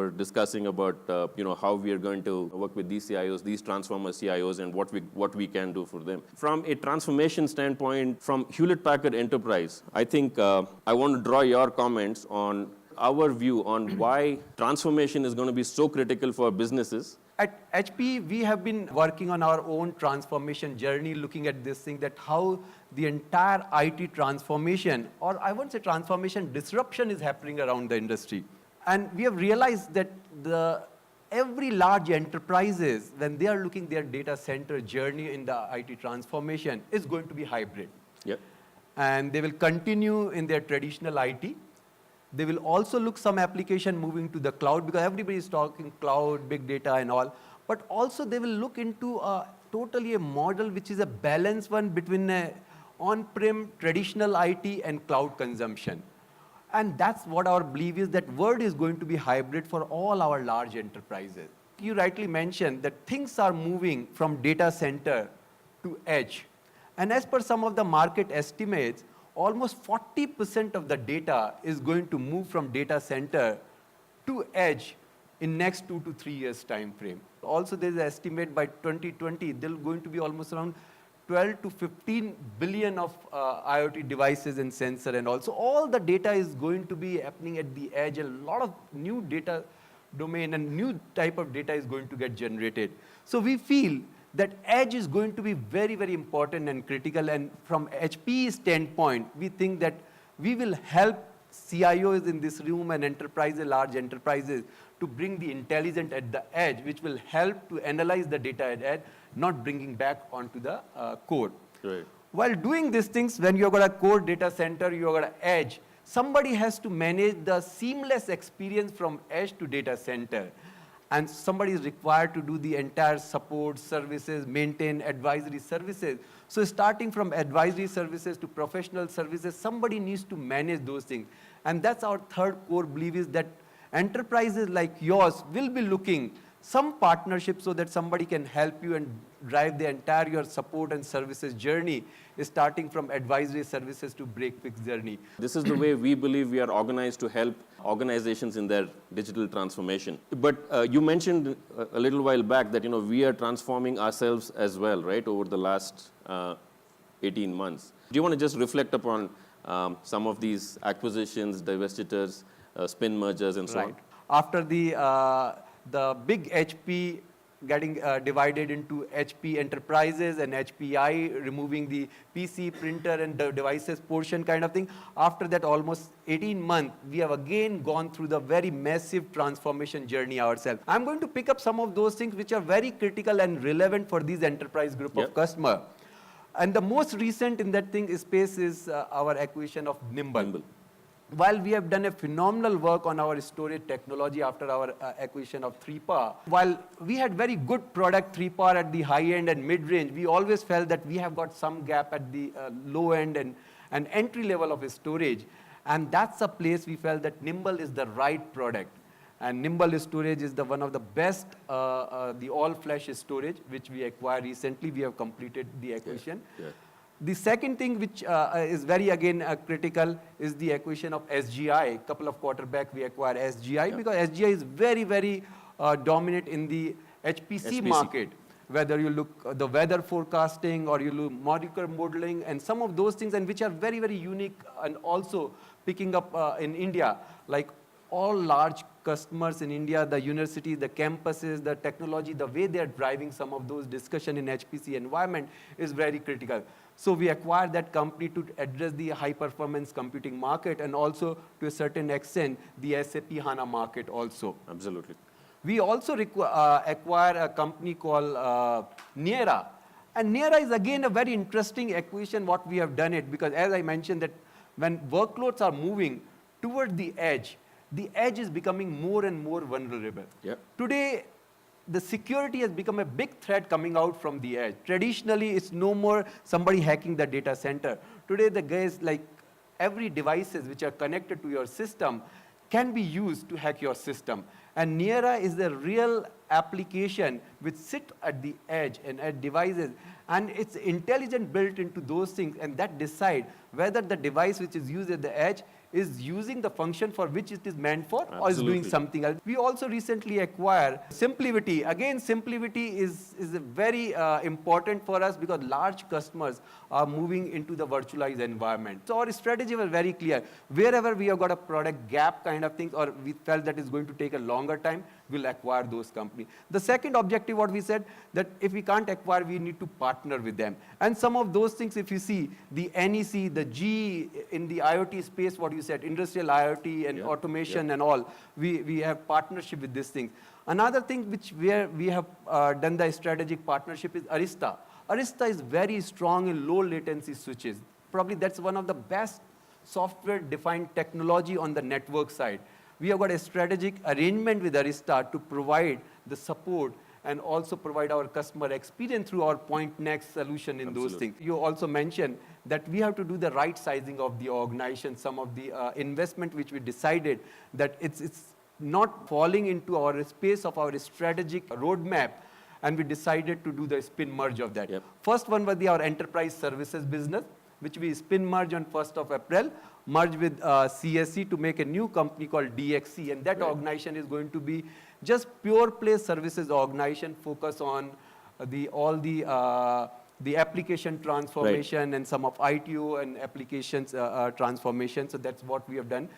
were discussing about how we are going to work with these CIOs, these transformer CIOs, and what we can do for them. From a transformation standpoint, from Hewlett Packard Enterprise, I think I want to draw your comments on our view on why transformation is going to be so critical for businesses. At HP, we have been working on our own transformation journey, looking at this thing, that how the entire IT transformation, or I won't say transformation, disruption is happening around the industry. And we have realized that every large enterprises, when they are looking their data center journey in the IT transformation, is going to be hybrid. Yep. And they will continue in their traditional IT. They will also look some application moving to the cloud, because everybody is talking cloud, big data and all. But also they will look into totally a model which is a balanced one between on-prem traditional IT and cloud consumption. And that's what our belief is, that world is going to be hybrid for all our large enterprises. You rightly mentioned that things are moving from data center to edge. And as per some of the market estimates, almost 40% of the data is going to move from data center to edge in next 2 to 3 years time frame. Also, there is an estimate by 2020, there are going to be almost around 12 to 15 billion of IoT devices and sensor, and also all the data is going to be happening at the edge. A lot of new data domain and new type of data is going to get generated. So we feel that edge is going to be very, very important and critical. And from HP's standpoint, we think that we will help CIOs in this room and enterprises, large enterprises, to bring the intelligence at the edge, which will help to analyze the data at edge, not bringing back onto the core. Right. While doing these things, when you've got a core data center, you've got an edge, somebody has to manage the seamless experience from edge to data center. And somebody is required to do the entire support, services, maintain, advisory services. So starting from advisory services to professional services, somebody needs to manage those things. And that's our third core belief, is that enterprises like yours will be looking some partnership so that somebody can help you and drive the entire your support and services journey, starting from advisory services to break-fix journey. This is the way we believe we are organized to help organizations in their digital transformation. But you mentioned a little while back that we are transforming ourselves as well, right, over the last 18 months. Do you want to just reflect upon some of these acquisitions, divestitures, spin mergers, and so on? After the big HP getting divided into HP Enterprises and HPI, removing the PC, printer, and the devices portion kind of thing. After that, almost 18 months, we have again gone through the very massive transformation journey ourselves. I'm going to pick up some of those things which are very critical and relevant for these enterprise group of customer. And the most recent in that space is our acquisition of Nimble. While we have done a phenomenal work on our storage technology after our acquisition of 3PAR, while we had very good product 3PAR at the high end and mid range, we always felt that we have got some gap at the low end and entry level of storage. And that's a place we felt that Nimble is the right product. And Nimble storage is one of the best, the all-flash storage, which we acquired recently. We have completed the acquisition. The second thing which is very, again, critical is the acquisition of SGI. A couple of quarters back, we acquired SGI because SGI is very, very dominant in the HPC market. Whether you look the weather forecasting or you look molecular modeling and some of those things, and which are very, very unique, and also picking up in India, like all large customers in India, the universities, the campuses, the technology, the way they are driving some of those discussion in HPC environment is very critical. So we acquired that company to address the high-performance computing market and also, to a certain extent, the SAP HANA market also. Absolutely. We also acquired a company called Niera. And Niera is, again, a very interesting acquisition, what we have done it, because as I mentioned that when workloads are moving toward the edge is becoming more and more vulnerable. Today, the security has become a big threat coming out from the edge. Traditionally, it's no more somebody hacking the data center. Today, the guys, like every devices which are connected to your system can be used to hack your system. And Neara is the real application which sit at the edge and at devices, and it's intelligent built into those things, and that decide whether the device which is used at the edge is using the function for which it is meant for or is doing Absolutely. something else. We also recently acquired SimpliVity. Again, SimpliVity is a very important for us because large customers are moving into the virtualized environment. So our strategy was very clear. Wherever we have got a product gap kind of things, or we felt that is going to take a longer time, we'll acquire those companies. The second objective, what we said, that if we can't acquire, we need to partner with them. And some of those things, if you see, the NEC, the G in the IoT space, what you said, industrial IoT and automation and all, we have partnership with these things. Another thing which we have done the strategic partnership is Arista. Arista is very strong in low latency switches. Probably that's one of the best software-defined technology on the network side. We have got a strategic arrangement with Arista to provide the support and also provide our customer experience through our Point Next solution in those things. You also mentioned that we have to do the right sizing of the organization, some of the investment which we decided that it's not falling into our space of our strategic roadmap, and we decided to do the spin merge of that. Yep. First one was our enterprise services business, which we spin merge on 1st of April, merge with CSC to make a new company called DXC, and that organization is going to be just pure play services organization, focus on all the application transformation and some of ITO and applications transformation. So that's what we have done.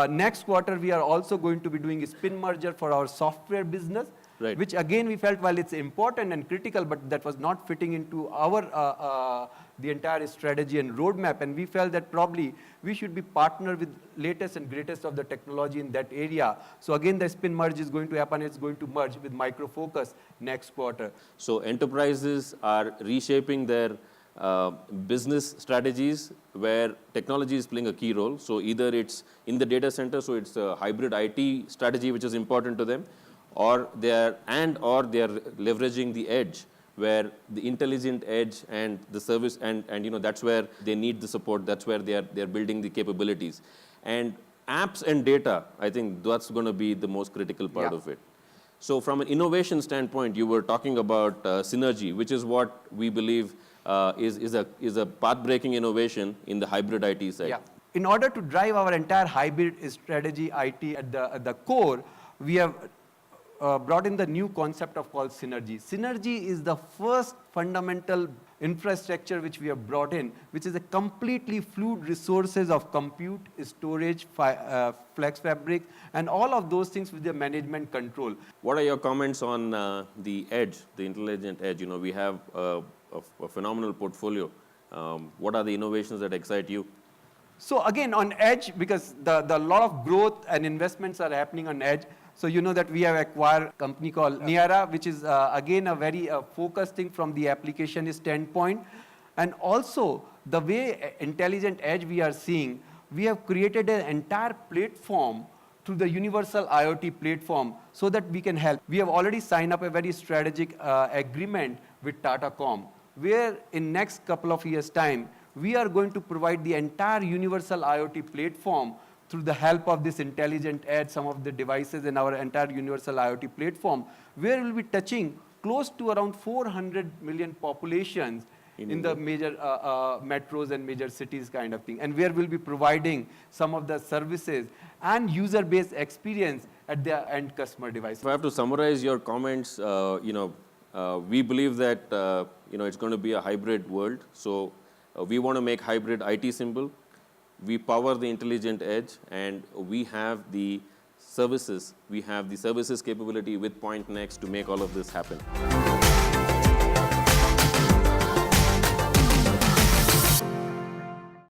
Next quarter, we are also going to be doing a spin merger for our software business, which again we felt while it's important and critical, but that was not fitting into our the entire strategy and roadmap, and we felt that probably we should be partner with latest and greatest of the technology in that area. So again, the spin merge is going to happen. It's going to merge with Micro Focus next quarter. So enterprises are reshaping their business strategies where technology is playing a key role. So either it's in the data center, so it's a hybrid IT strategy which is important to them, or they are leveraging the edge, where the intelligent edge and the service and that's where they need the support. That's where they're building the capabilities. And apps and data, I think that's going to be the most critical part of it. So from an innovation standpoint, you were talking about synergy, which is what we believe is a path-breaking innovation in the hybrid IT side. Yeah. In order to drive our entire hybrid strategy IT at the core, we have brought in the new concept of called synergy. Synergy is the first fundamental infrastructure which we have brought in, which is a completely fluid resources of compute, storage, flex fabric, and all of those things with the management control. What are your comments on the edge, the intelligent edge? We have a phenomenal portfolio. What are the innovations that excite you? So again, on edge, because the lot of growth and investments are happening on edge. So you know that we have acquired a company called Neara, which is again a very focused thing from the application standpoint. And also the way intelligent edge we are seeing, we have created an entire platform through the universal IoT platform so that we can help. We have already signed up a very strategic agreement with Tatacom, where in next couple of years' time, we are going to provide the entire universal IoT platform through the help of this intelligent edge, some of the devices in our entire universal IoT platform, where we'll be touching close to around 400 million populations in the major metros and major cities kind of thing, and where we'll be providing some of the services and user-based experience at the end customer device. If I have to summarize your comments, we believe that it's going to be a hybrid world. So we want to make hybrid IT simple. We power the intelligent edge, and we have the services. We have the services capability with Point Next to make all of this happen.